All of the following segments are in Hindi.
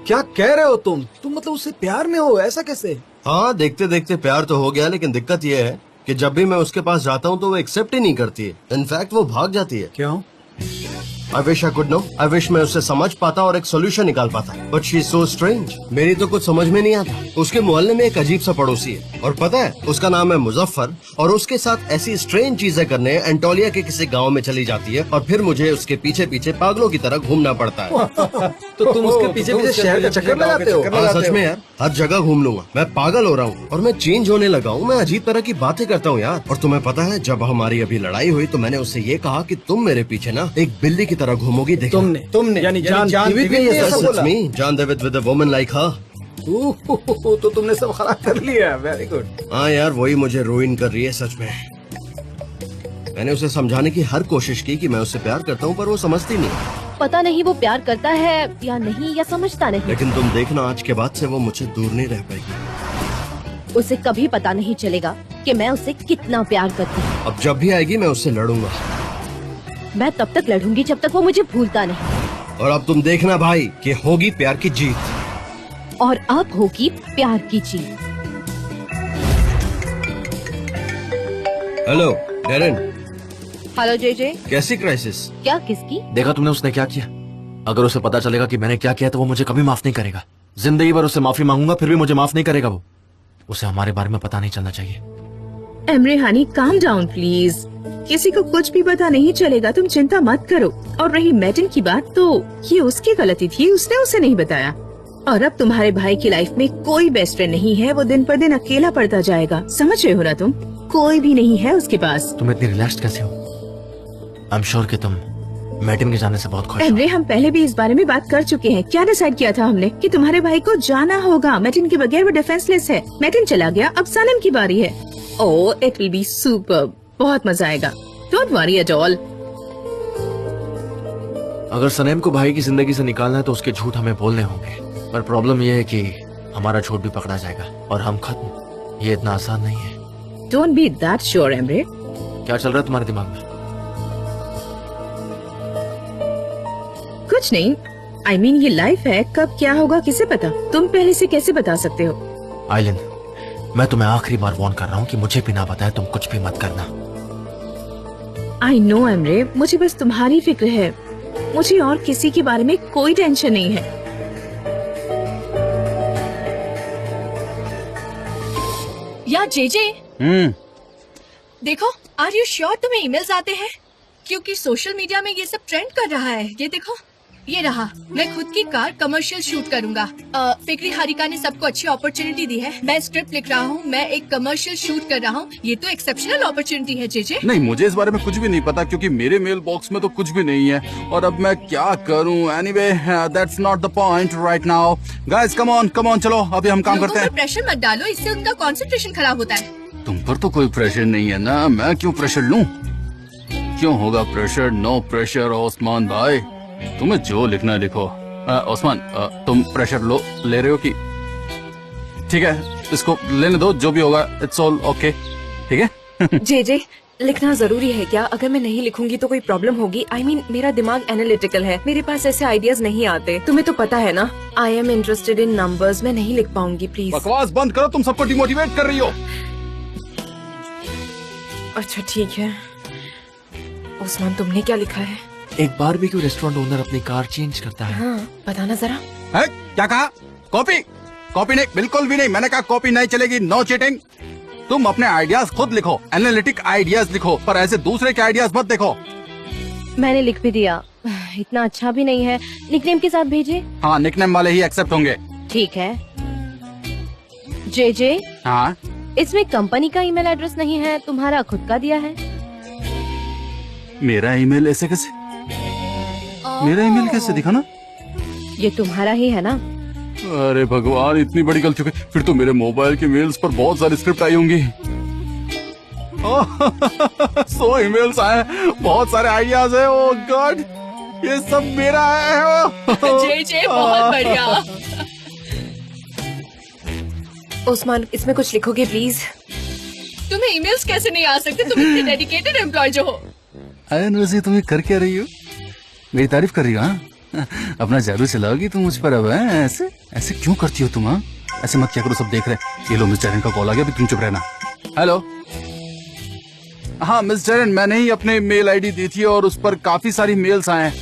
क्या कह रहे हो तुम मतलब उससे प्यार में हो? ऐसा कैसे? हाँ, देखते देखते प्यार तो हो गया, लेकिन दिक्कत ये है कि जब भी मैं उसके पास जाता हूँ तो वो एक्सेप्ट ही नहीं करती है। इनफैक्ट वो भाग जाती है। क्यों? I wish I could know. I wish मैं उससे समझ पाता और एक सोल्यूशन निकाल पाता, but she is so strange. मेरी तो कुछ समझ में नहीं आता। उसके मोहल्ले में एक अजीब सा पड़ोसी है, और पता है उसका नाम है मुजफ्फर, और उसके साथ ऐसी स्ट्रेंज चीजें करने एंटोलिया के किसी गांव में चली जाती है, और फिर मुझे उसके पीछे पीछे पागलों की तरह घूमना पड़ता है। तो तुम उसके पीछे पीछे शहर का चक्कर लगाते हो? हाँ सच में यार, हर जगह घूम लूंगा। मैं पागल हो रहा हूँ और मैं चेंज होने लगा हूँ। मैं अजीब तरह की बातें करता हूँ यार। और तुम्हें पता है, जब हमारी अभी लड़ाई हुई तो मैंने उससे ये कहा कि तुम मेरे पीछे ना एक बिल्ली की तरह घूमोगी। देखना तुमने यानी जान देविद ने ये सब बोला? जान देविद विद अ वुमन लाइक हर। तो तुमने सब खराब कर लिया। Very good. हाँ यार, वही मुझे रूइन कर रही है सच में। मैंने उसे समझाने की हर कोशिश की कि मैं उससे प्यार करता हूँ, पर वो समझती नहीं। पता नहीं वो प्यार करता है या नहीं, या समझता नहीं। लेकिन तुम देखना, आज के बाद से वो मुझसे दूर नहीं रह पाएगी। उसे कभी पता नहीं चलेगा कि मैं उसे कितना प्यार करती हूँ। अब जब भी आएगी मैं उससे लड़ूंगा। मैं तब तक लड़ूंगी जब तक वो मुझे भूलता नहीं। और अब तुम देखना भाई कि होगी प्यार की जीत। और अब होगी प्यार की जीत। Hello Deren. Hello JJ. कैसी क्राइसिस? क्या? किसकी? देखा तुमने उसने क्या किया? अगर उसे पता चलेगा कि मैंने क्या किया तो वो मुझे कभी माफ नहीं करेगा। जिंदगी भर उससे माफी मांगूंगा फिर भी मुझे माफ नहीं करेगा वो। उसे हमारे बारे में पता नहीं चलना चाहिए। Emre Honey, calm down please. किसी को कुछ भी पता नहीं चलेगा, तुम चिंता मत करो। और रही मैटिन की बात, तो ये उसकी गलती थी, उसने उसे नहीं बताया। और अब तुम्हारे भाई की लाइफ में कोई बेस्ट फ्रेंड नहीं है। वो दिन पर दिन अकेला पड़ता जाएगा, समझ रहे हो ना तुम? कोई भी नहीं है उसके पास। तुम इतनी रिलैक्स्ड कैसे हो? आई एम श्योर कि तुम मैटिन के जाने से बहुत खुश हो। एमरे, हम पहले भी इस बारे में बात कर चुके हैं। क्या डिसाइड किया था हमने? कि तुम्हारे भाई को जाना होगा। मैटिन के बगैर वो डिफेंसलेस है। मैटिन चला गया, अब सनम की बारी है। ओह, इट विल बी सुपर्ब। बहुत मजा आएगा। Don't worry at all. अगर सनेम को भाई की जिंदगी से निकालना है तो उसके झूठ हमें बोलने होंगे। पर प्रॉब्लम ये है कि हमारा झूठ भी पकड़ा जाएगा और हम खत्म। ये इतना आसान नहीं है। Don't be that sure Emre. क्या चल रहा है तुम्हारे दिमाग में? कुछ नहीं। I mean, ये लाइफ है, कब क्या होगा किसे पता? तुम पहले से कैसे बता सकते हो? आइलिन, मैं तुम्हें आखिरी बार वार्न कर रहा हूँ कि मुझे भी ना बताए तुम कुछ भी मत करना। आई नो एमरे, मुझे बस तुम्हारी फिक्र है। मुझे और किसी के बारे में कोई टेंशन नहीं है। या जेजे, देखो, आर यू श्योर तुम्हें ईमेल्स आते हैं? क्योंकि सोशल मीडिया में ये सब ट्रेंड कर रहा है। ये देखो, ये रहा। मैं खुद की कार कमर्शियल शूट करूंगा। फिक्री हारिका ने सबको अच्छी अपॉर्चुनिटी दी है। मैं स्क्रिप्ट लिख रहा हूँ, मैं एक कमर्शियल शूट कर रहा हूँ। ये तो एक्सेप्शनल अपॉर्चुनिटी है जेजे। नहीं, मुझे इस बारे में कुछ भी नहीं पता, क्योंकि मेरे मेल बॉक्स में तो कुछ भी नहीं है। और अब मैं क्या करूँ? Anyway, that's not the point right now. Guys, come on, चलो अभी हम काम करते हैं। प्रेशर मत डालो, इससे उनका कंसंट्रेशन खराब होता है। तुम पर तो कोई प्रेशर नहीं है ना, मैं क्यों प्रेशर लूं? क्यों होगा प्रेशर? नो प्रेशर ओस्मान भाई, तुम्हें जो लिखना है लिखो। ओस्मान, तुम प्रेशर ले रहे हो कि? ठीक है, इसको लेने दो, जो भी होगा इट्स ऑल ओके। ठीक है। जे लिखना जरूरी है क्या? अगर मैं नहीं लिखूंगी तो कोई प्रॉब्लम होगी? I mean, मेरा दिमाग एनालिटिकल है, मेरे पास ऐसे आइडियाज नहीं आते। तुम्हें तो पता है ना, I am interested in numbers. मैं नहीं लिख पाऊंगी, प्लीज। बकवास बंद करो, तुम सबको डिमोटिवेट कर रही हो। अच्छा ठीक है। उस्मान, तुमने क्या लिखा है? एक बारबेक्यू रेस्टोरेंट ओनर अपनी कार चेंज करता है। हाँ, बताना जरा। है? क्या कहा? कॉपी नहीं, बिल्कुल भी नहीं। मैंने कहा कॉपी नहीं चलेगी, नो चीटिंग। तुम अपने आइडियाज खुद लिखो, एनालिटिक आइडियाज लिखो, पर ऐसे दूसरे के आइडियाज मत देखो। मैंने लिख भी दिया। इतना अच्छा भी नहीं है। निकनेम के साथ भेजे? हाँ, निकनेम वाले ही एक्सेप्ट होंगे। ठीक है। जे हाँ, इसमें कंपनी का ईमेल एड्रेस नहीं है, तुम्हारा खुद का दिया है। मेरा ईमेल ऐसे कैसे? मेरा ईमेल कैसे दिखा ना? ये तुम्हारा ही है ना? अरे भगवान, इतनी बड़ी गलती हो गई। फिर तो मेरे मोबाइल के मेल्स पर बहुत सारी स्क्रिप्ट आई होंगी। 100 ईमेल्स आए, बहुत सारे आइडियाज है। ओह गॉड, ये सब मेरा है। जे बहुत बढ़िया। उस्मान, इसमें कुछ लिखोगे प्लीज? तुम्हें ईमेल्स कैसे नहीं आ सकते? तुम इतने डेडिकेटेड एम्प्लॉय जो हो। अरे नुसी, तुम ये कर क्या रही हो? मेरी तारीफ कर रही हो? हाँ, अपना जादू चलाओगी तुम मुझ पर अब? हैं? ऐसे ऐसे क्यों करती हो तुम? हाँ, ऐसे मत क्या करो, सब देख रहे। ये लो मिस जैरन का कॉल आ गया, अभी तुम चुप रहना। हेलो, हाँ मिस जैरन, मैंने ही अपने मेल आईडी दी थी और उस पर काफी सारी मेल्स आए हैं।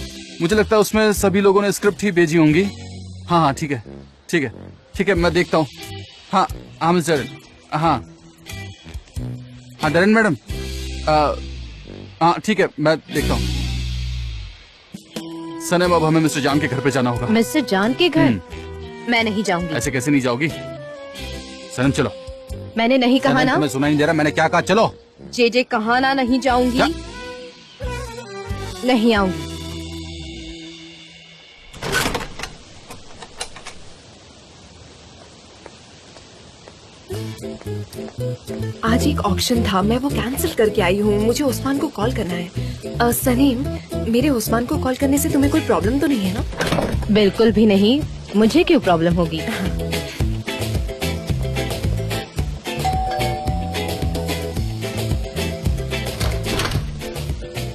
मुझे लगता है उसमें सभी लोगों ने स्क्रिप्ट ही भेजी होंगी। हाँ हाँ ठीक है ठीक है ठीक है, मैं देखता हूँ। हाँ हाँ मिस जैरन, हाँ हाँ डैरन मैडम, हाँ ठीक है, मैं देखता हूँ। सनम, अब हमें मिस्टर जान के घर पे जाना होगा। मिस्टर जान के घर? मैं नहीं जाऊंगी। ऐसे कैसे नहीं जाओगी? सनम चलो। मैंने नहीं कहा ना। तुम्हें सुनाई नहीं दे रहा मैंने क्या कहा? चलो। जे कहा ना नहीं जाऊंगी। क्या? नहीं आऊंगी। आज एक ऑक्शन था, मैं वो कैंसिल करके आई हूँ। मुझे उस्मान को कॉल करना है। सलीम, मेरे उस्मान को कॉल करने से तुम्हें कोई प्रॉब्लम तो नहीं है ना? बिल्कुल भी नहीं। मुझे क्यों प्रॉब्लम होगी?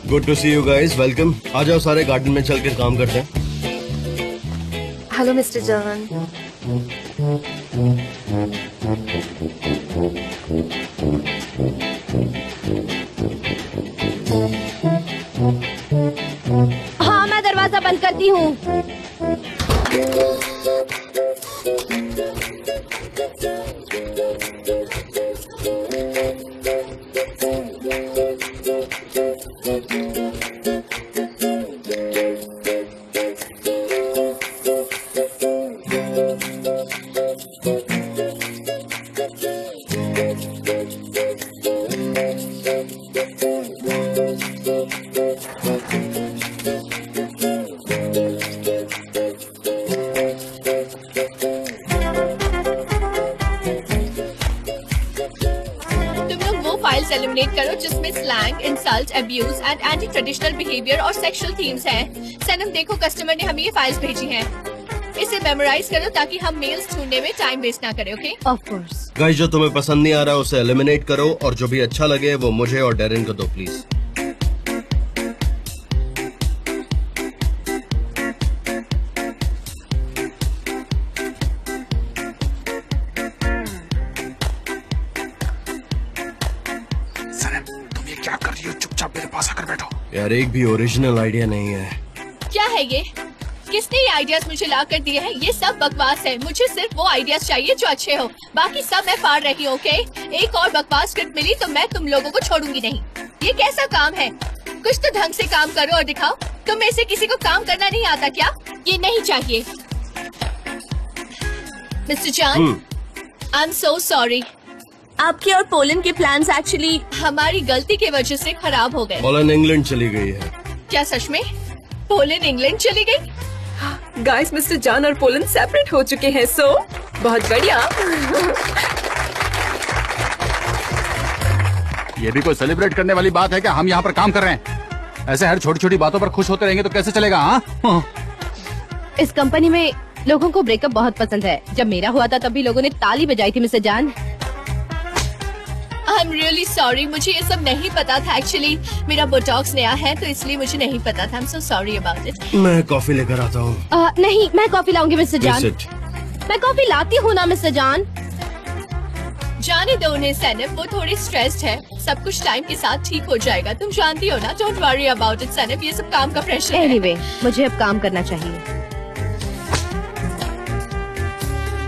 Good to see you guys, welcome. आ जाओ सारे, गार्डन में चल कर काम करते हैं। हेलो मिस्टर जान। हाँ, मैं दरवाजा बंद करती हूँ। एलिमिनेट करो जिसमें slang, insult, abuse and anti traditional behaviour और सेक्सुअल थीम्स हैं। सनम देखो, कस्टमर ने हमें ये फाइल्स भेजी हैं। इसे मेमोराइज करो ताकि हम मेल्स ढूंढने में टाइम वेस्ट ना करें। ओके? Of course. गाइस, जो तुम्हें पसंद नहीं आ रहा उसे एलिमिनेट करो और जो भी अच्छा लगे वो मुझे और डैरन को दो प्लीज। यार, एक भी ओरिजिनल आइडिया नहीं है। क्या है ये? किसने ये आइडियाज मुझे ला कर दिए हैं? ये सब बकवास है। मुझे सिर्फ वो आइडियाज चाहिए जो अच्छे हो, बाकी सब मैं फाड़ रही हूँ। ओके? एक और बकवास स्क्रिप्ट मिली तो मैं तुम लोगों को छोड़ूंगी नहीं। ये कैसा काम है? कुछ तो ढंग से काम करो और दिखाओ। तुम में से किसी को काम करना नहीं आता क्या? ये नहीं चाहिए। मिस्टर जान, आई एम सो सॉरी। आपके और पोलैंड के प्लान्स एक्चुअली हमारी गलती की वजह से खराब हो गए। पोलैंड इंग्लैंड चली गई है। क्या सच में? पोलैंड इंग्लैंड चली गई? गाइस, मिस्टर जान और पोलैंड सेपरेट हो चुके हैं। सो बहुत बढ़िया। ये भी कोई सेलिब्रेट करने वाली बात है क्या? हम यहाँ पर काम कर रहे हैं, ऐसे हर छोटी छोटी बातों पर खुश होते रहेंगे तो कैसे चलेगा? हाँ, इस कंपनी में लोगों को ब्रेकअप बहुत पसंद है। जब मेरा हुआ था तब भी लोगों ने ताली बजाई थी मिस्टर जान। I'm really sorry, मुझे ये सब नहीं पता था। एक्चुअली मेरा बोटॉक्स नया है तो इसलिए मुझे नहीं पता था। I'm so sorry about it. मैं कॉफी लेकर आता हूँ। नहीं, मैं कॉफी लाऊंगी मिस्टर जान। मैं कॉफी लाती हूँ ना मिस्टर जान। जाने दो उन्हें सनम, वो थोड़ी स्ट्रेस्ड है। सब कुछ टाइम के साथ ठीक हो जाएगा। तुम जानती हो ना। डोंट वरी अबाउट इट सनम, ये सब काम का प्रेशर है। Anyway, मुझे अब काम करना चाहिए।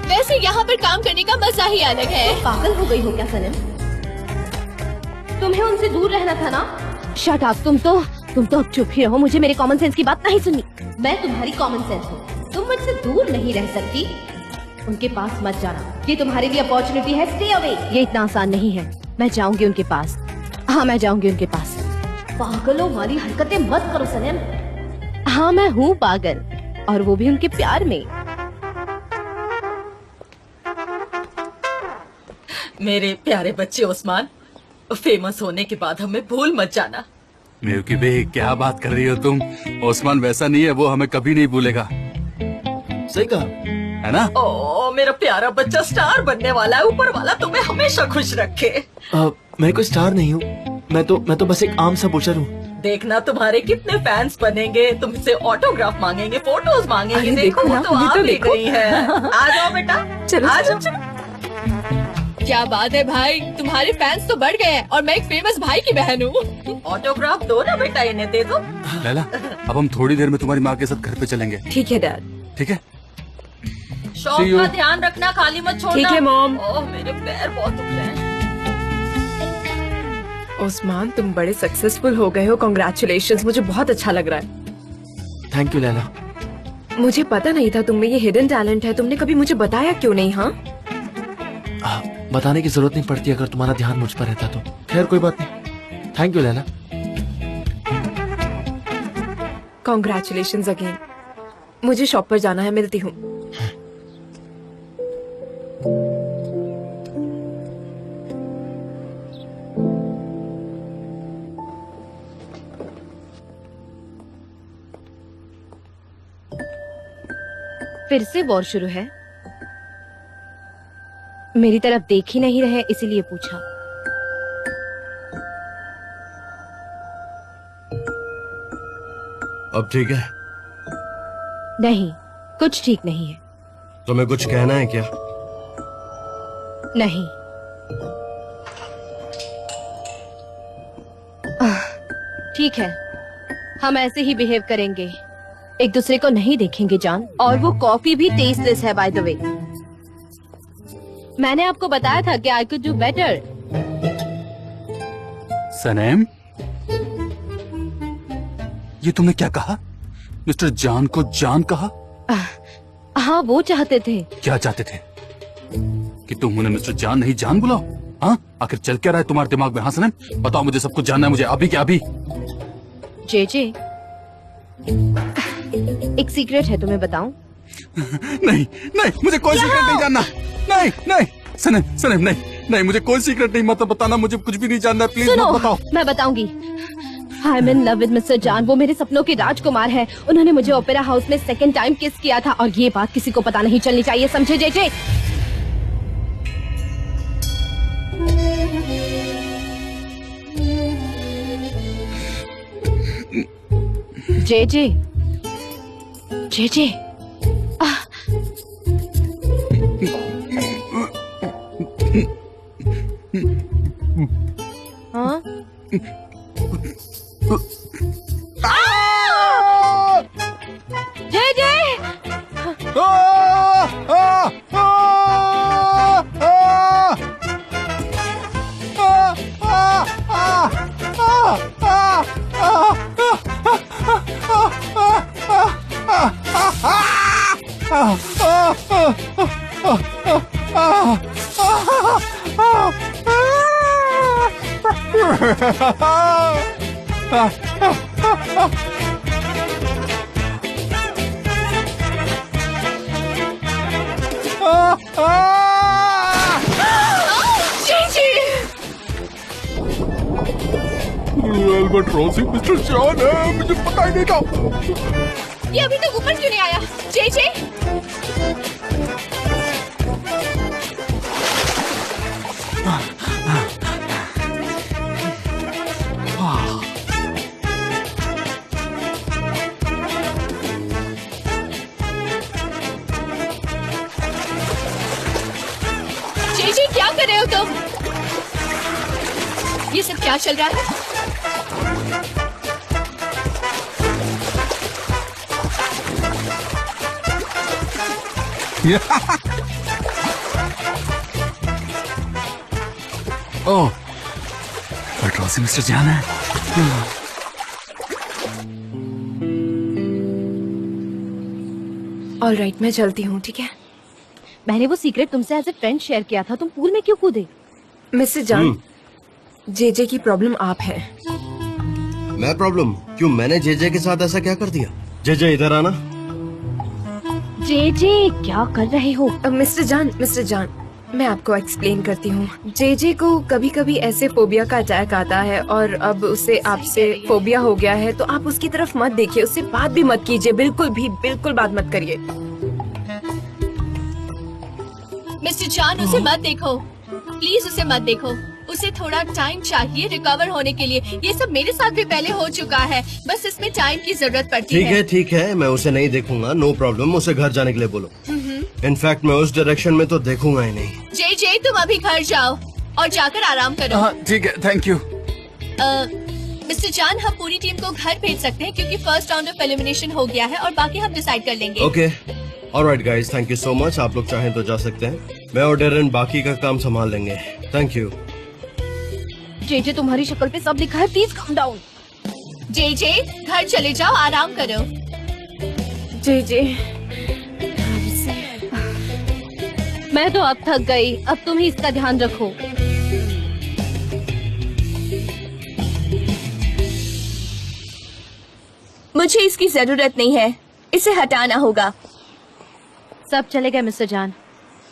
वैसे यहाँ पर काम करने का मजा ही अलग है। पागल हो गई हो क्या सनम? तुम्हें उनसे दूर रहना था ना। Shut up. तुम तो अब चुप ही रहो। मुझे मेरे कॉमन सेंस की बात नहीं सुननी। मैं तुम्हारी कॉमन सेंस हूँ। तुम मुझसे दूर नहीं रह सकती। उनके पास मत जाना, ये तुम्हारे लिए अपॉर्चुनिटी है। Stay away. ये इतना आसान नहीं है। मैं जाऊंगी उनके पास। हाँ, मैं जाऊंगी उनके पास। पागलों वाली हरकतें मत करो सनम। हाँ, मैं हूँ पागल, और वो भी उनके प्यार में। मेरे प्यारे बच्चे उस्मान, फेमस होने के बाद हमें भूल मत जाना। मिल्की बे, क्या बात कर रही हो तुम? ओस्मान वैसा नहीं है, वो हमें कभी नहीं भूलेगा। सही कहा है ना? ओ मेरा प्यारा बच्चा स्टार बनने वाला है। ऊपर वाला तुम्हें हमेशा खुश रखे। मैं कोई स्टार नहीं हूँ। मैं तो बस एक आम सा बुशर हूँ। देखना तुम्हारे कितने फैंस बनेंगे, तुमसे ऑटोग्राफ मांगेंगे, फोटोज मांगेंगे। अरे देखो देखो वो ना, तो ये आ तो भी देखो। गई है। आ जाओ बेटा, चलो, आ चलो, जाओ। क्या बात है भाई, तुम्हारे फैंस तो बढ़ गए हैं और मैं एक फेमस भाई की बहन हूँ। ऑटोग्राफ दो ना बेटा, इन्हें दे दो। लैला, अब हम थोड़ी देर में तुम्हारी माँ के साथ घर पे चलेंगे, ठीक है डैड। ठीक है? Shop See you. का ध्यान रखना, खाली मत छोड़ना। ठीक है, मॉम। ओह मेरे पैर बहुत दुख रहे हैं। ओस्मान, तुम बड़े सक्सेसफुल हो गए हो, कॉन्ग्रेचुलेशंस। मुझे बहुत अच्छा लग रहा है। Thank you Laila. मुझे पता नहीं था तुम में ये हिडन टैलेंट है। तुमने कभी मुझे बताया क्यों नहीं? हाँ, बताने की जरूरत नहीं पड़ती अगर तुम्हारा ध्यान मुझ पर रहता तो। खैर कोई बात नहीं। Thank you Laila. Congratulations again. मुझे शॉप पर जाना है, मिलती हूँ। फिर से वॉर शुरू है। मेरी तरफ देख ही नहीं रहे, इसीलिए पूछा। अब ठीक है? नहीं, कुछ ठीक नहीं है। तुम्हें कुछ कहना है क्या? नहीं। ठीक है, हम ऐसे ही बिहेव करेंगे, एक दूसरे को नहीं देखेंगे जान। और वो कॉफी भी टेस्टलेस है बाय द वे। मैंने आपको बताया था कि आई कुड डू बेटर। सनेम, ये तुमने क्या कहा? मिस्टर जान को जान कहा? हाँ, वो चाहते थे। क्या चाहते थे? कि तुम उन्हें मिस्टर जान नहीं जान बुलाओ? हाँ, आखिर चल क्या रहा है तुम्हारे दिमाग में? हाँ सनेम, बताओ, मुझे सब कुछ जानना है, मुझे अभी क्या अभी। जेजे, एक सीक्रेट है, तुम्हें बताऊं? नहीं नहीं, मुझे कोई सीक्रेट नहीं जानना। नहीं नहीं सनेम, सनेम नहीं नहीं, मुझे कोई सीक्रेट नहीं, मत बताना, मुझे कुछ भी नहीं जानना, प्लीज सुनो, मत बताओ। मैं बताऊंगी। I am in love with mister जान। वो मेरे सपनों के राजकुमार हैं। उन्होंने मुझे ओपेरा हाउस में सेकंड टाइम किस किया था और ये बात किसी को पता नहीं चलनी चाहिए, समझे जेजे? जेजे, जेजे, हाँ? जेजे, अल्बाट्रॉस मिस्टर जॉन है, मुझे पता ही नहीं था। ये अभी तक ऊपर क्यों नहीं आया? जेजे, जेजे क्या कर रहे हो तुम? ये सब क्या चल रहा है? ओह, अल्बाट्रॉस मिस्टर जान है। ऑल राइट, मैं चलती हूँ, ठीक है? मैंने वो सीक्रेट तुमसे एज ए फ्रेंड शेयर किया था, तुम पूल में क्यों कूदे? मिस्टर जान, जेजे की प्रॉब्लम आप है। मैं प्रॉब्लम? क्यों, मैंने जेजे के साथ ऐसा क्या कर दिया? जेजे इधर आना। जेजे, क्या कर रहे हो? मिस्टर जान, मैं आपको एक्सप्लेन करती हूँ। जेजे को कभी कभी ऐसे फोबिया का अटैक आता है और अब उसे आपसे फोबिया हो गया है, तो आप उसकी तरफ मत देखिए, उससे बात भी मत कीजिए, बिल्कुल बात मत करिए। मिस्टर जान, उसे मत देखो, प्लीज उसे मत देखो। उसे थोड़ा टाइम चाहिए रिकवर होने के लिए। ये सब मेरे साथ भी पहले हो चुका है, बस इसमें टाइम की जरूरत पड़ती है। ठीक है, मैं उसे नहीं देखूंगा, नो प्रॉब्लम। उसे घर जाने के लिए बोलो। इनफैक्ट मैं उस डायरेक्शन में तो देखूंगा ही नहीं। जे तुम अभी घर जाओ और जाकर आराम करो। हाँ ठीक है, थैंक यू। मिस्टर जान, हम पूरी टीम को घर भेज सकते हैं क्योंकि फर्स्ट राउंड ऑफ एलिमिनेशन हो गया है और बाकी हम डिसाइड कर लेंगे। Okay, alright guys, thank you so much. आप लोग चाहें तो जा सकते हैं। मैं और डेरन बाकी का काम संभाल लेंगे। Thank you. जे तुम्हारी शक्ल पे सब लिखा है, प्लीज काम डाउन। जे घर चले जाओ, आराम करो। जे मैं तो अब थक गई, अब तुम ही इसका ध्यान रखो। मुझे इसकी जरूरत नहीं है, इसे हटाना होगा। सब चले गए मिस्टर जान।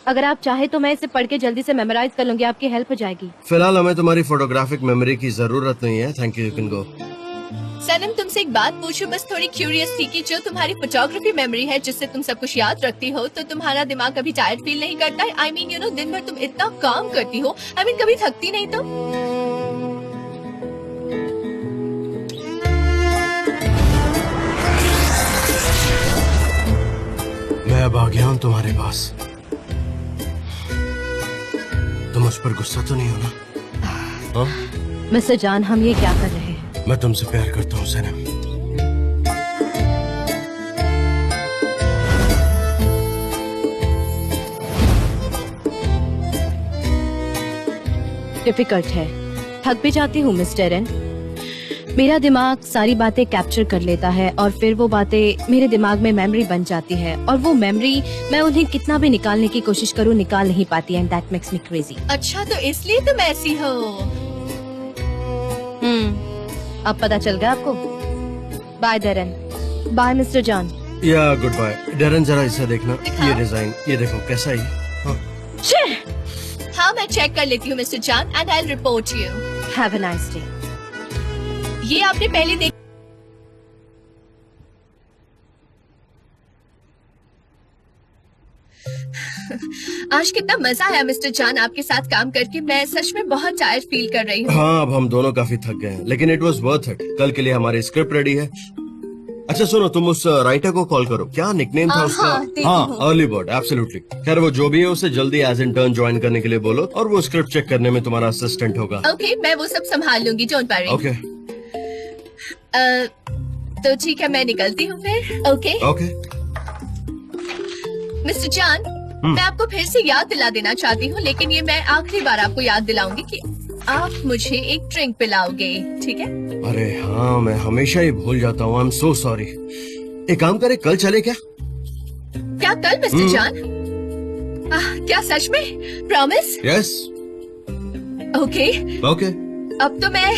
अगर आप चाहे तो मैं इसे पढ़ के जल्दी से मेमोराइज कर लूंगी, आपकी हेल्प हो जाएगी। फिलहाल हमें तुम्हारी फोटोग्राफिक मेमोरी की जरूरत नहीं है। Thank you, you can go. Sanem, तुमसे एक बात पूछूं, बस थोड़ी क्यूरियस थी कि जो तुम्हारी फोटोग्राफी मेमोरी है जिससे तुम सब कुछ याद रखती हो, तो तुम्हारा दिमाग कभी टायर्ड फील नहीं करता है? आई मीन यू नो, दिन भर तुम इतना काम करती हो, आई मीन कभी थकती नहीं तुम? मैं अब आ गया हूँ तुम्हारे पास। तुम उस पर गुस्सा तो नहीं हो ना? हाँ? मिस्टर जान, हम ये क्या कर रहे हैं? मैं तुमसे प्यार करता हूँ सनम। डिफिकल्ट है, थक भी जाती हूँ मिस्टर एन। मेरा दिमाग सारी बातें कैप्चर कर लेता है और फिर वो बातें मेरे दिमाग में मेमोरी बन जाती है, और वो मेमोरी मैं उन्हें कितना भी निकालने की कोशिश करूँ, निकाल नहीं पाती, and that makes me crazy. अच्छा, तो इसलिए तुम ऐसी हो। अब पता चल गया आपको। Bye Darren. Bye mister John. या गुड बाय। डेरन, जरा इसे देखना, दिखाओ। ये डिजाइन, ये देखो कैसा है। हाँ। हाँ, मैं चेक कर लेती हूँ mister John and I report you. Have a nice day. ये आपने पहले देख आज कितना मजा आया मिस्टर जान आपके साथ काम करके। मैं सच में बहुत टायर्ड फील कर रही हूँ। हाँ, अब हम दोनों काफी थक गए हैं, लेकिन इट वाज वर्थ इट। कल के लिए हमारी स्क्रिप्ट रेडी है। अच्छा सुनो, तुम उस राइटर को कॉल करो। क्या निकनेम था उसका? हाँ, अर्ली बर्ड, एब्सोल्युटली। खैर, वो जो भी है उसे जल्दी एज इंटर्न ज्वाइन करने के लिए बोलो, और वो स्क्रिप्ट चेक करने में तुम्हारा असिस्टेंट होगा। ओके, मैं वो सब संभाल लूंगी, डोंट वरी। ओके तो ठीक है, मैं निकलती हूँ फिर। Okay okay. मिस्टर जान, मैं आपको फिर से याद दिला देना चाहती हूँ, लेकिन ये मैं आखिरी बार आपको याद दिलाऊंगी कि आप मुझे एक ड्रिंक पिलाओगे, ठीक है? अरे हाँ, मैं हमेशा ही भूल जाता हूँ। आई एम सो सॉरी। एक काम करे, कल चले क्या? क्या कल मिस्टर जान? क्या सच में? प्रॉमिस? यस। Okay okay. अब तो मैं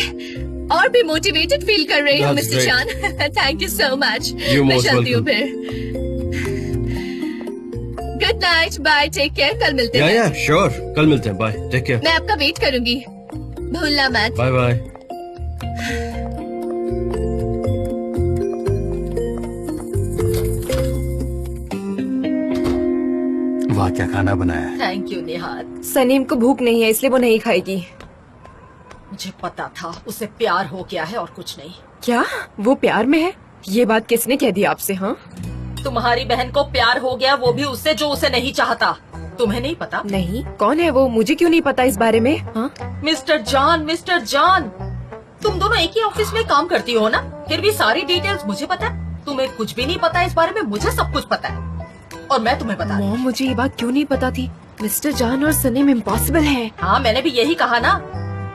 और भी मोटिवेटेड फील कर रही हूँ That's मिस्टर great. जान। Thank you so much. You're मैं most चलती हूँ welcome. फिर। Good night, bye, take care. कल मिलते हैं। या श्योर, कल मिलते हैं। Bye, take care. मैं आपका वेट करूंगी, भूलना मत। Bye bye. वाह, क्या खाना बनाया है। थैंक यू निहाल। सनीम को भूख नहीं है, इसलिए वो नहीं खाएगी। मुझे पता था उसे प्यार हो गया है और कुछ नहीं। क्या वो प्यार में है? ये बात किसने कह दी आपसे? हाँ, तुम्हारी बहन को प्यार हो गया, वो भी उससे जो उसे नहीं चाहता। तुम्हें नहीं पता? नहीं। कौन है वो? मुझे क्यों नहीं पता इस बारे में? हाँ, मिस्टर जॉन, तुम दोनों एक ही ऑफिस में काम करती हो ना, फिर भी सारी डिटेल्स मुझे पता है। तुम्हें कुछ भी नहीं पता इस बारे में, मुझे सब कुछ पता है और मैं तुम्हें बता रही हूँ। मॉम, मुझे ये बात क्यों नहीं पता थी? मिस्टर जान और सनीम इम्पॉसिबल है। हाँ, मैंने भी यही कहा ना,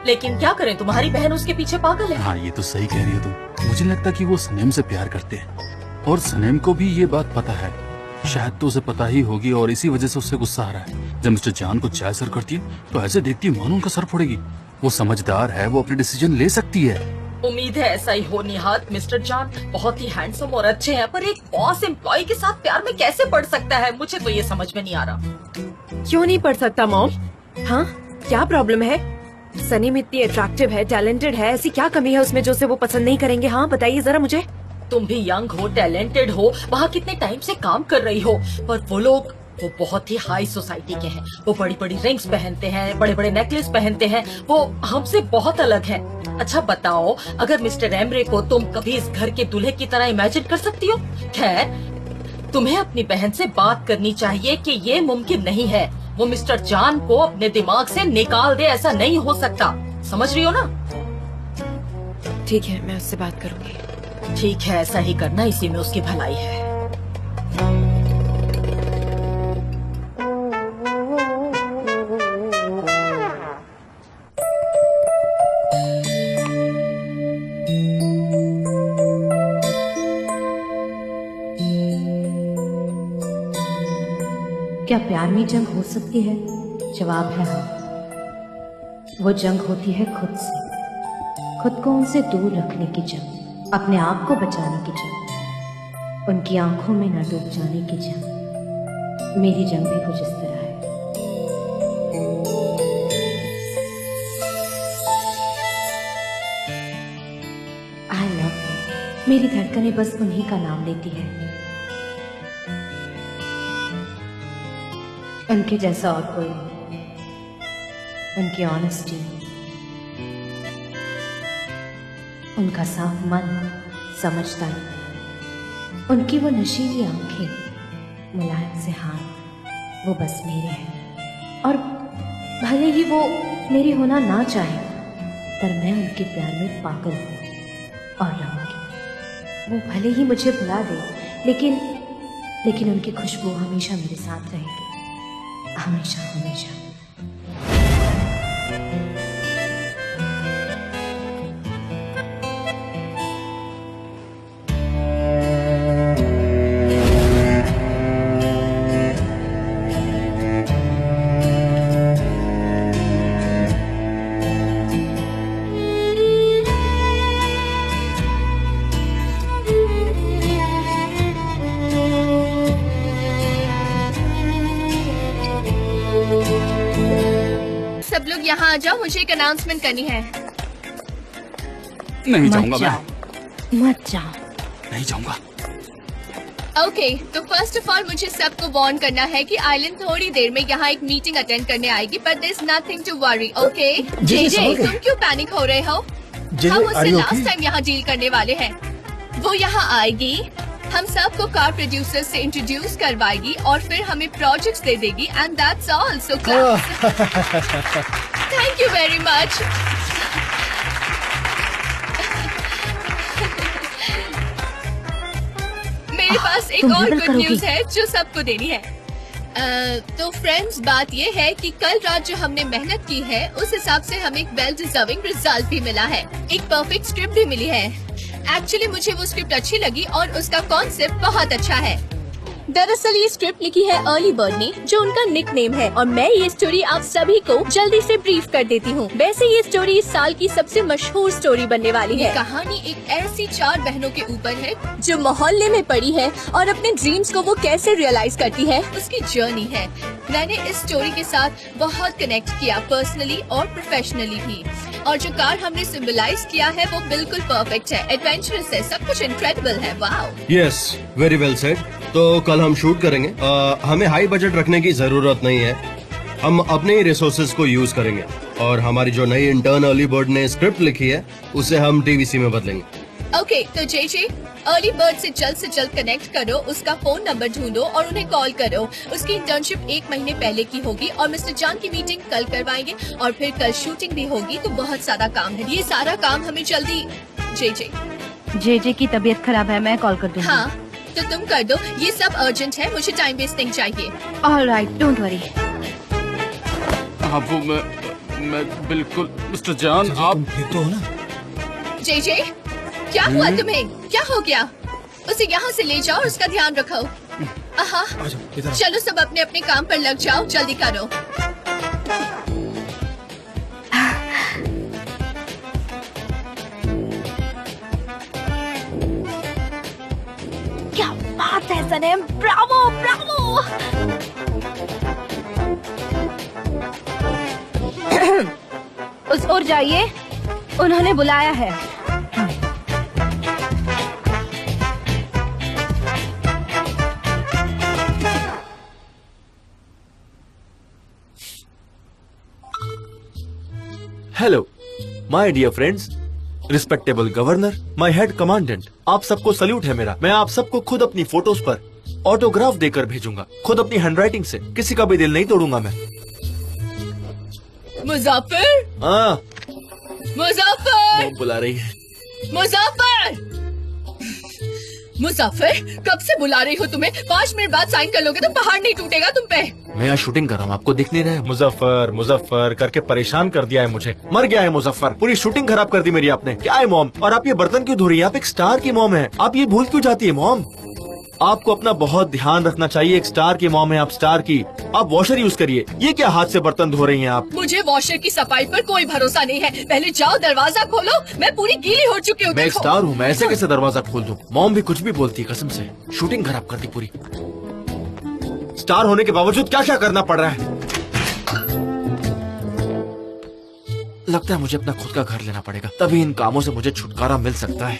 लेकिन क्या करें, तुम्हारी बहन उसके पीछे पागल है। हाँ, ये तो सही कह रही हो तुम। मुझे लगता कि वो सनेम से प्यार करते हैं और सनेम को भी ये बात पता है। शायद तो उसे पता ही होगी और इसी वजह से उससे गुस्सा आ रहा है। जब मिस्टर जान को चाय सर करती है तो ऐसे देखती है मानो उनका सर फोड़ेगी। वो समझदार है, वो अपने डिसीजन ले सकती है। उम्मीद है ऐसा ही हो निहाल। मिस्टर जान बहुत ही हैंडसम और अच्छे हैं, पर एक बॉस एम्प्लॉय के साथ प्यार में कैसे पड़ सकता है? मुझे तो ये समझ में नहीं आ रहा। क्यों नहीं पढ़ सकता मॉम? हाँ, क्या प्रॉब्लम है? सनीम इतनी अट्रैक्टिव है, टैलेंटेड है, ऐसी क्या कमी है उसमें जो से वो पसंद नहीं करेंगे? हाँ बताइए जरा मुझे। तुम भी यंग हो, टैलेंटेड हो, वहाँ कितने टाइम से काम कर रही हो, पर वो लोग वो बहुत ही हाई सोसाइटी के हैं। वो बड़ी बड़ी रिंग्स पहनते हैं, बड़े बड़े नेकलेस पहनते हैं। वो हमसे बहुत अलग है। अच्छा बताओ, अगर मिस्टर एमरे को तुम कभी इस घर के दूल्हे की तरह इमेजिन कर सकती हो? खैर, तुम्हें अपनी बहन से बात करनी चाहिए कि ये मुमकिन नहीं है। वो मिस्टर जॉन को अपने दिमाग से निकाल दे, ऐसा नहीं हो सकता। समझ रही हो ना? ठीक है, मैं उससे बात करूंगी। ठीक है, ऐसा ही करना, इसी में उसकी भलाई है। क्या प्यार में जंग हो सकती है? जवाब है हाँ। वो जंग होती है खुद से, खुद को उनसे दूर रखने की जंग, अपने आप को बचाने की जंग, उनकी आंखों में न डूब जाने की जंग। मेरी जंग भी कुछ इस तरह है। आई लव, मेरी धड़कनें बस उन्हीं का नाम लेती है, उनके जैसा और कोई नहीं। उनकी ऑनेस्टी, उनका साफ मन, समझदारी, उनकी वो नशीली आंखें, मुलायम से हाथ, वो बस मेरे हैं। और भले ही वो मेरी होना ना चाहे, पर मैं उनके प्यार में पागल हूँ और रहूंगी। वो भले ही मुझे भुला दे, लेकिन उनकी खुशबू हमेशा मेरे साथ रहेगी, हमेशा हमेशा। सब लोग यहाँ आ जाओ, मुझे एक अनाउंसमेंट करनी है। नहीं जाऊंगा मत जाओ। नहीं जाऊंगा। ओके, तो फर्स्ट ऑफ ऑल मुझे सबको वार्न करना है कि आइलैंड थोड़ी देर में यहाँ एक मीटिंग अटेंड करने आएगी, but there is nothing to worry. Okay JJ, तुम क्यों पैनिक हो रहे हो? हम उससे लास्ट टाइम यहाँ डील करने वाले हैं। वो यहाँ आएगी, हम सबको कार प्रोड्यूसर से इंट्रोड्यूस करवाएगी और फिर हमें प्रोजेक्ट्स दे देगी, and that's all. So thank you very much. मेरे पास एक और गुड न्यूज है जो सबको देनी है। तो फ्रेंड्स, बात ये है कि कल रात जो हमने मेहनत की है उस हिसाब से हमें एक वेल डिजर्विंग रिजल्ट भी मिला है। एक परफेक्ट स्क्रिप्ट भी मिली है। एक्चुअली मुझे वो स्क्रिप्ट अच्छी लगी और उसका कॉन्सेप्ट बहुत अच्छा है। दरअसल ये स्क्रिप्ट लिखी है अर्ली बर्ड ने, जो उनका निक नेम है, और मैं ये स्टोरी आप सभी को जल्दी से ब्रीफ कर देती हूँ। वैसे ये स्टोरी इस साल की सबसे मशहूर स्टोरी बनने वाली है। कहानी एक ऐसी 4 बहनों के ऊपर है जो मोहल्ले में पड़ी है और अपने ड्रीम्स को वो कैसे रियलाइज करती है, उसकी जर्नी है। मैंने इस स्टोरी के साथ बहुत कनेक्ट किया, पर्सनली और प्रोफेशनली भी। और जो कार हमने सिंबलाइज किया है वो बिल्कुल परफेक्ट है, एडवेंचरस है, सब कुछ इनक्रेडिबल है। Wow. Yes, very well said. तो कल हम शूट करेंगे। हमें हाई बजट रखने की जरूरत नहीं है, हम अपने ही रिसोर्सेज को यूज करेंगे और हमारी जो नई इंटर्न अर्ली बर्ड ने स्क्रिप्ट लिखी है उसे हम टीवीसी में बदलेंगे। ओके, तो जेजे, अर्ली बर्ड से जल्द कनेक्ट करो, उसका फोन नंबर ढूंढो और उन्हें कॉल करो। उसकी इंटर्नशिप 1 महीने पहले की होगी और मिस्टर जॉन की मीटिंग कल करवाएंगे और फिर कल शूटिंग भी होगी, तो बहुत सारा काम है। ये सारा काम हमें जल्दी। जेजे की तबीयत खराब है, मैं कॉल कर दूंगी। हाँ, तो तुम कर दो, ये सब अर्जेंट है, मुझे टाइम वेस्ट नहीं चाहिए। Alright, don't worry. अब मैं बिल्कुल। मिस्टर जॉन, आप ठीक तो हो ना? जेजे, क्या हुआ तुम्हें? क्या हो गया? उसे यहाँ से ले जाओ और उसका ध्यान रखो। चलो सब अपने अपने काम पर लग जाओ, जल्दी करो। क्या बात है सनम, ब्रावो ब्रावो। उस ओर जाइए, उन्होंने बुलाया है। Hello my dear friends, respectable governor, my head commandant, आप सबको सल्यूट है मेरा। मैं आप सबको खुद अपनी फोटोज पर ऑटोग्राफ देकर भेजूंगा, खुद अपनी हैंडराइटिंग से। किसी का भी दिल नहीं तोड़ूंगा मैं। मुजफ्फर, हाँ, मुजफ्फर, मॉम बुला रही है। मुजफ्फर, मुजफ्फर, कब से बुला रही हो तुम्हें? 5 मिनट बाद साइन कर लोगे तो पहाड़ नहीं टूटेगा तुम पे। मैं यहाँ शूटिंग कर रहा हूँ, आपको दिख नहीं रहा है? मुजफ्फर मुजफ्फर करके परेशान कर दिया है मुझे। मर गया है मुजफ्फर, पूरी शूटिंग खराब कर दी मेरी आपने। क्या है मॉम? और आप ये बर्तन क्यों धो रही है? आप एक स्टार की मॉम है, आप ये भूल क्यों जाती है मॉम? आपको अपना बहुत ध्यान रखना चाहिए। एक स्टार की मॉम है आप, स्टार की। आप वॉशर यूज करिए। ये क्या हाथ से बर्तन धो रही हैं आप? मुझे वॉशर की सफाई पर कोई भरोसा नहीं है। पहले जाओ दरवाजा खोलो, मैं पूरी गीली हो चुकी हूँ। मैं एक स्टार हूँ, मैं ऐसे कैसे दरवाजा खोल दूँ? मॉम भी कुछ भी बोलती है, कसम से शूटिंग खराब कर दी पूरी। स्टार होने के बावजूद क्या क्या करना पड़ रहा है। लगता है मुझे अपना खुद का घर लेना पड़ेगा, तभी इन कामों से मुझे छुटकारा मिल सकता है।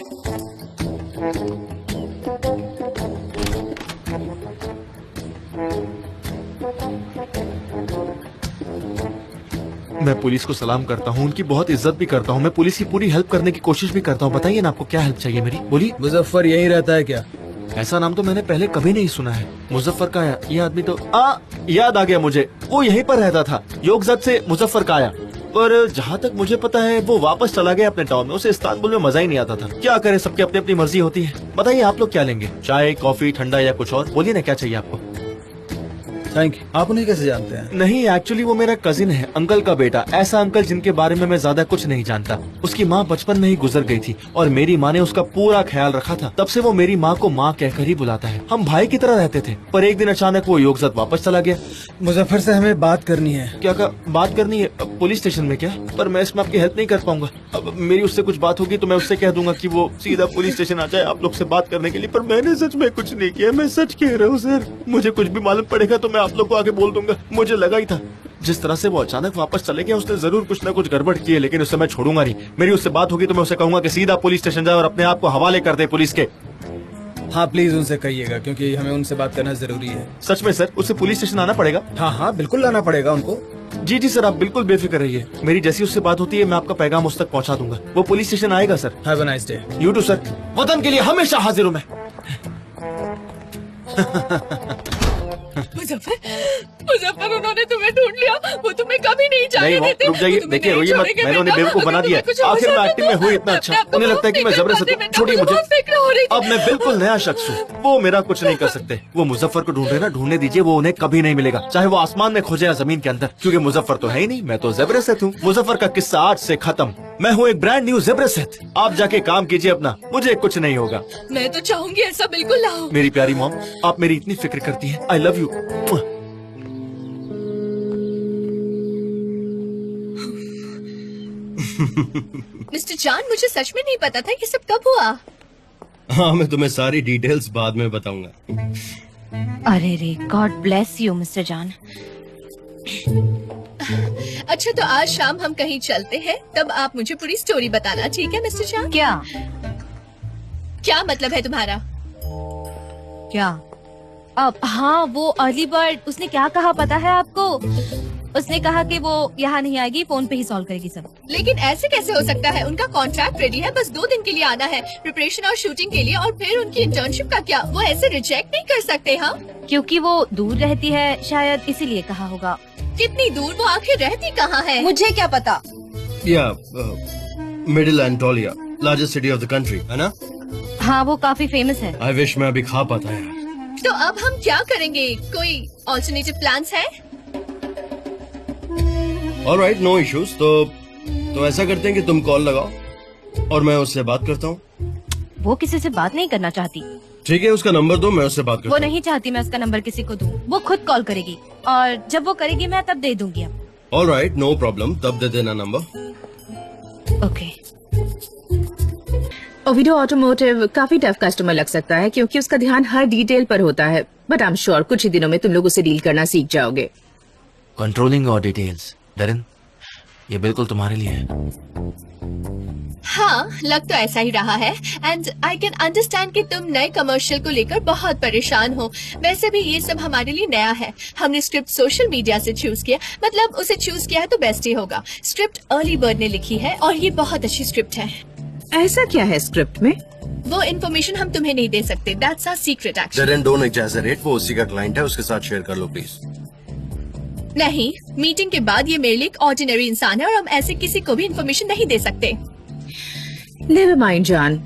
मैं पुलिस को सलाम करता हूँ, उनकी बहुत इज्जत भी करता हूँ। मैं पुलिस की पूरी हेल्प करने की कोशिश भी करता हूँ। बताइए ना आपको क्या हेल्प चाहिए मेरी, बोलिए। मुजफ्फर यही रहता है क्या? ऐसा नाम तो मैंने पहले कभी नहीं सुना है। मुजफ्फर काया, ये आदमी तो याद आ गया मुझे, वो यहीं पर रहता था, योगजत से मुजफ्फर काया। पर जहाँ तक मुझे पता है वो वापस चला गया अपने टाउन में। उसे इस्तांबुल में मजा ही नहीं आता था। क्या करे, सबकी अपनी अपनी मर्जी होती है। बताइए आप लोग क्या लेंगे? चाय, कॉफी, ठंडा या कुछ और? बोलिए ना क्या चाहिए आपको। Thank you. आप उन्हें कैसे जानते हैं? नहीं, एक्चुअली वो मेरा कजिन है, अंकल का बेटा। ऐसा अंकल जिनके बारे में मैं ज्यादा कुछ नहीं जानता। उसकी माँ बचपन में ही गुजर गई थी और मेरी माँ ने उसका पूरा ख्याल रखा था। तब से वो मेरी माँ को माँ कहकर ही बुलाता है। हम भाई की तरह रहते थे, पर एक दिन अचानक वो योगजत वापस चला गया। मुजफ्फर से हमें बात करनी है। क्या बात करनी है? पुलिस स्टेशन में क्या? पर मैं इसमें आपकी हेल्प नहीं कर पाऊंगा। अब मेरी उससे कुछ बात होगी तो मैं उससे कह दूंगा कि वो सीधा पुलिस स्टेशन आ जाए आप लोग से बात करने के लिए। पर मैंने सच में कुछ नहीं किया, मैं सच कह रहा हूँ सर। मुझे कुछ भी मालूम पड़ेगा तो मैं आप लोग को आगे बोल दूंगा। मुझे लगा ही था, जिस तरह से वो अचानक वापस चले गया, उसने जरूर कुछ न कुछ गड़बड़ की है, लेकिन उससे मैं छोड़ूंगा नहीं। मेरी उससे बात होगी तो मैं उसे कहूंगा कि सीधा पुलिस स्टेशन जाए और अपने आप को हवाले कर दे पुलिस के। हाँ प्लीज उनसे कहिएगा, क्योंकि हमें उनसे बात करना जरूरी है। सच में सर, उसे पुलिस स्टेशन आना पड़ेगा? हाँ हाँ बिल्कुल लाना पड़ेगा उनको। जी जी सर, आप बिल्कुल बेफिक्र रहिए। मेरी जैसी उससे बात होती है मैं आपका पैगाम उस तक पहुंचा दूंगा। वो पुलिस स्टेशन आएगा sir. Have a nice day. You too sir. वतन के लिए हमेशा हाजिर हूँ मैं। मुजफ्फर, मुजफ्फर, उन्होंने तुम्हें ढूंढ लिया। वो तुम्हें कभी नहीं जाने देते। रुक जाइए, देखिए रोइए मत। मैंने उन्हें बेवकूफ बना दिया। आखिर मैं एक्टिंग में हुई इतना अच्छा। उन्हें लगता है कि मैं जबरदस्ती। छोड़िए मुझे, अब मैं बिल्कुल नया शख्स हूँ। वो मेरा कुछ नहीं कर सकते। वो मुजफ्फर को ढूंढ रहे ना, ढूंढने दीजिए। वो उन्हें कभी नहीं मिलेगा, चाहे वो आसमान में खोजे या जमीन के अंदर, क्योंकि मुजफ्फर तो है ही नहीं। मैं तो ज़ेब्रासेत हूँ। मुजफ्फर का किस्सा आज से खत्म। मैं हूँ एक ब्रांड न्यू ज़ेब्रासेत। आप जाके काम कीजिए अपना, मुझे कुछ नहीं होगा। मैं तो चाहूंगी ऐसा बिल्कुल ना हो। मेरी प्यारी मॉम, आप मेरी इतनी फिक्र करती हैं। I love you. मिस्टर जान, मुझे सच में नहीं पता था ये सब कब हुआ। हाँ, मैं तुम्हें सारी डिटेल्स बाद में बताऊंगा। अरे रे, गॉड ब्लेस यू मिस्टर जान। अच्छा तो आज शाम हम कहीं चलते हैं, तब आप मुझे पूरी स्टोरी बताना, ठीक है मिस्टर जान? क्या मतलब है तुम्हारा? क्या? अब हाँ, वो अर्ली बर्ड, उसने क्या कहा पता है आपको? उसने कहा कि वो यहाँ नहीं आएगी, फोन पे ही सॉल्व करेगी सब। लेकिन ऐसे कैसे हो सकता है? उनका कॉन्ट्रैक्ट रेडी है, बस 2 दिन के लिए आना है प्रिपरेशन और शूटिंग के लिए। और फिर उनकी इंटर्नशिप का क्या? वो ऐसे रिजेक्ट नहीं कर सकते। हाँ, क्योंकि वो दूर रहती है, शायद इसीलिए कहा होगा। कितनी दूर? वो आखिर रहती कहाँ है? मुझे क्या पता। Middle एंटोलिया, largest city of the country, है ना? हाँ, वो काफी फेमस है। आई विश मैं अभी खा पाता यार। तो अब हम क्या करेंगे? कोई ऑल्टरनेटिव प्लान्स है? Alright, no issues. तो ऐसा करते हैं कि तुम कॉल लगाओ और मैं उससे बात करता हूँ। वो किसी से बात नहीं करना चाहती। ठीक है, उसका नंबर दो, मैं उससे बात करता हूँ। वो नहीं चाहती मैं उसका नंबर किसी को दूं। वो खुद कॉल करेगी और जब वो करेगी मैं तब दे दूंगी। अब ऑलराइट, नो प्रॉब्लम, तब दे देना नंबर। ओके। ओविडो ऑटोमोटिव काफी टफ कस्टमर लग सकता है, क्योंकि उसका ध्यान हर डिटेल पर होता है। बट आई एम श्योर कुछ ही दिनों में तुम लोग उसे डील करना सीख जाओगे। कंट्रोलिंग और डिटेल्स, डरन, ये बिल्कुल तुम्हारे लिए है। हाँ, लग तो ऐसा ही रहा है एंड आई कैन अंडरस्टैंड कि तुम नए कमर्शियल को लेकर बहुत परेशान हो। वैसे भी ये सब हमारे लिए नया है। हमने स्क्रिप्ट सोशल मीडिया से चूज किया, मतलब उसे चूज किया है तो बेस्ट ही होगा। स्क्रिप्ट अर्ली बर्ड ने लिखी है और ये बहुत अच्छी स्क्रिप्ट है। ऐसा क्या है स्क्रिप्ट में? वो इन्फॉर्मेशन हम तुम्हें नहीं दे सकते। That's our secret action. Darren, don't exaggerate, वो उसी का क्लाइंट है, उसके साथ शेयर कर लो प्लीज। नहीं, मीटिंग के बाद ये मेरे लिए एक ऑर्डिनरी इंसान है और हम ऐसे किसी को भी इन्फॉर्मेशन नहीं दे सकते। नेवर माइंड जान,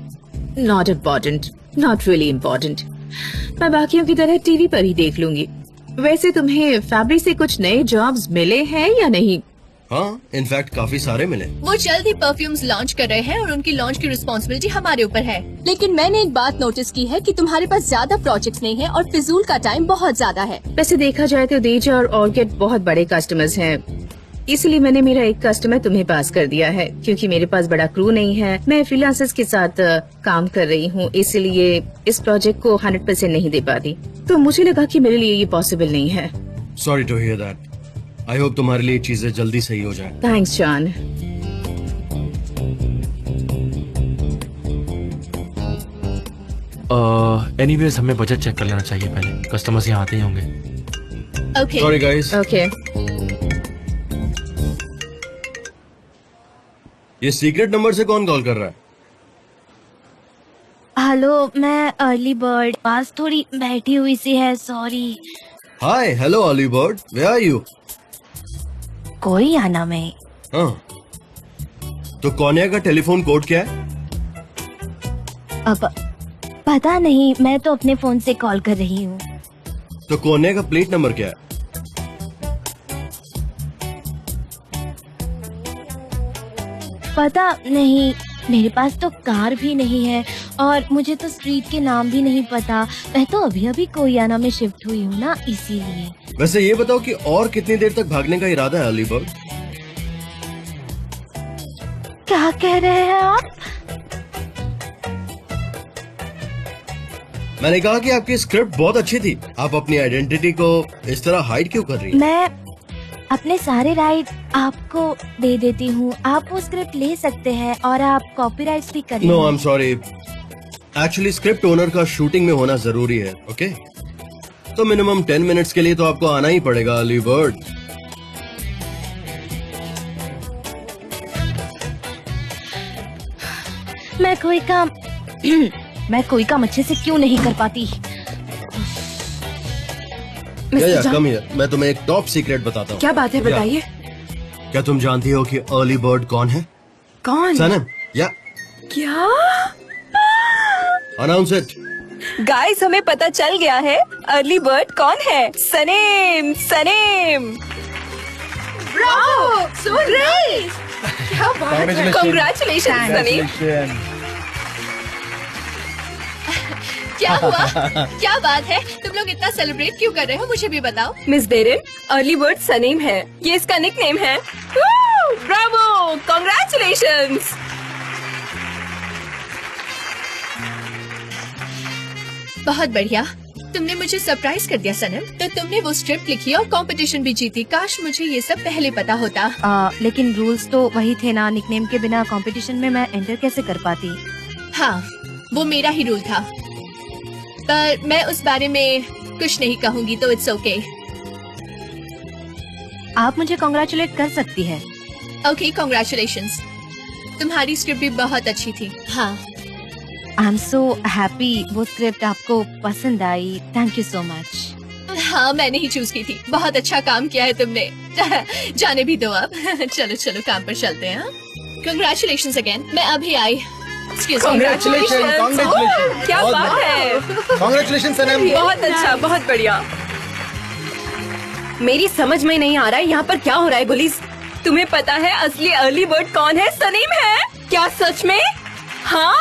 not important, not really important. मैं बाकियों की तरह टीवी पर ही देख लूंगी। वैसे तुम्हें फैब्रिक से कुछ नए जॉब्स मिले हैं या नहीं? हाँ, इनफैक्ट काफी सारे मिले। वो जल्द ही परफ्यूम्स लॉन्च कर रहे हैं और उनकी लॉन्च की रिस्पॉन्सिबिलिटी हमारे ऊपर है। लेकिन मैंने एक बात नोटिस की है कि तुम्हारे पास ज्यादा प्रोजेक्ट्स नहीं है और फिजूल का टाइम बहुत ज्यादा है। वैसे देखा जाए तो देजा और ऑर्किड बहुत बड़े कस्टमर्स हैं, इसलिए मैंने मेरा एक कस्टमर तुम्हें पास कर दिया है। क्योंकि मेरे पास बड़ा क्रू नहीं है, मैं फ्रीलांसर्स के साथ काम कर रही हूँ, इसलिए इस प्रोजेक्ट को 100% नहीं दे पाती। तो मुझे लगा कि मेरे लिए ये पॉसिबल नहीं है। Sorry to hear that. I hope तुम्हारे लिए चीजें जल्दी सही हो जाए। Thanks John. एनीवेज हमें बजट चेक कर लेना चाहिए पहले, कस्टमर्स यहाँ आते ही होंगे। ओके। Sorry guys. ओके। ये सीक्रेट नंबर से कौन कॉल कर रहा है? हेलो, मैं अर्ली बर्ड, पास थोड़ी बैठी हुई सी है, sorry. Hi, hello early bird, where are you? कोई आना में। हाँ, तो कोनिया का टेलीफोन कोड क्या है? अब पता नहीं, मैं तो अपने फोन से कॉल कर रही हूँ। तो कोनिया का प्लेट नंबर क्या है? पता नहीं, मेरे पास तो कार भी नहीं है और मुझे तो स्ट्रीट के नाम भी नहीं पता। मैं तो अभी अभी कोरियाना में शिफ्ट हुई हूँ ना, इसीलिए। वैसे ये बताओ कि और कितनी देर तक भागने का इरादा है अर्ली बर्ड? क्या कह रहे हैं आप? मैंने कहा कि आपकी स्क्रिप्ट बहुत अच्छी थी। आप अपनी आइडेंटिटी को इस तरह हाइड क्यों कर रही हैं? मैं अपने सारे राइट आपको दे देती हूँ, आप वो स्क्रिप्ट ले सकते हैं और आप कॉपीराइट्स भी कर no, I am sorry. Actually script owner का शूटिंग में होना जरूरी है, ओके? तो मिनिमम 10 मिनट्स के लिए तो आपको आना ही पड़ेगा अर्ली बर्ड। मैं कोई काम अच्छे से क्यों नहीं कर पाती? या कम हियर, मैं तुम्हें एक टॉप सीक्रेट बताता हूँ। क्या बात है, बताइए। क्या तुम जानती हो कि अर्ली बर्ड कौन है? कौन? सनम। या क्या? Announce it. गाइस, हमें पता चल गया है अर्ली बर्ड कौन है। Sanem, Sanem. Bravo, so great. क्या बात है, कांग्रेचुलेशंस सनेम। क्या हुआ? क्या बात है, तुम लोग इतना सेलिब्रेट क्यों कर रहे हो, मुझे भी बताओ। मिस डेरिन, अर्ली बर्ड सनेम है, ये इसका निकनेम है। Bravo, congratulations. बहुत बढ़िया, तुमने मुझे सरप्राइज कर दिया सनम। तो तुमने वो स्क्रिप्ट लिखी और कंपटीशन भी जीती। काश मुझे ये सब पहले पता होता। लेकिन रूल्स तो वही थे ना, निकनेम के बिना कंपटीशन में मैं एंटर कैसे कर पाती? हाँ, वो मेरा ही रूल था, पर मैं उस बारे में कुछ नहीं कहूँगी, तो इट्स ओके। आप मुझे कांग्रेचुलेट कर सकती है। Okay, congratulations. तुम्हारी स्क्रिप्ट भी बहुत अच्छी थी। हाँ, आई एम सो हैप्पी वो स्क्रिप्ट आपको पसंद आई। Thank you so much. हाँ, मैंने ही चूज की थी। बहुत अच्छा काम किया है तुमने। जाने भी दो अब। चलो चलो, काम पर चलते हैं। Congratulations again. मैं अभी आई। Congratulations. क्या बात है। Congratulations सनम। बहुत अच्छा, बहुत बढ़िया। मेरी समझ में नहीं आ रहा है यहाँ पर क्या हो रहा है। गुलीस, तुम्हें पता है असली अर्ली बर्ड कौन है? सनीम है क्या सच में? हाँ,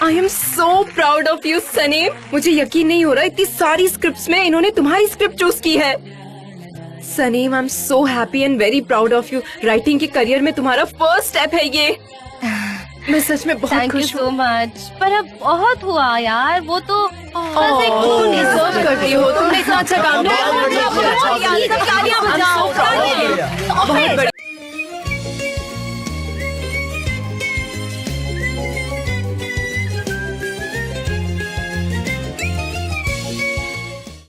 I am so proud of you Sanem. मुझे यकीन नहीं हो रहा, इतनी सारी स्क्रिप्ट्स में इन्होंने तुम्हारी स्क्रिप्ट चूज की है। Sanem, I am so happy and very proud of you. Writing के करियर में तुम्हारा फर्स्ट स्टेप है ये। मैं सच में बहुत खुश हूँ। So much. पर अब बहुत हुआ यार, वो तो बस एक डिजर्व करती हो, तुमने इतना अच्छा काम किया। तालियां बजाओ।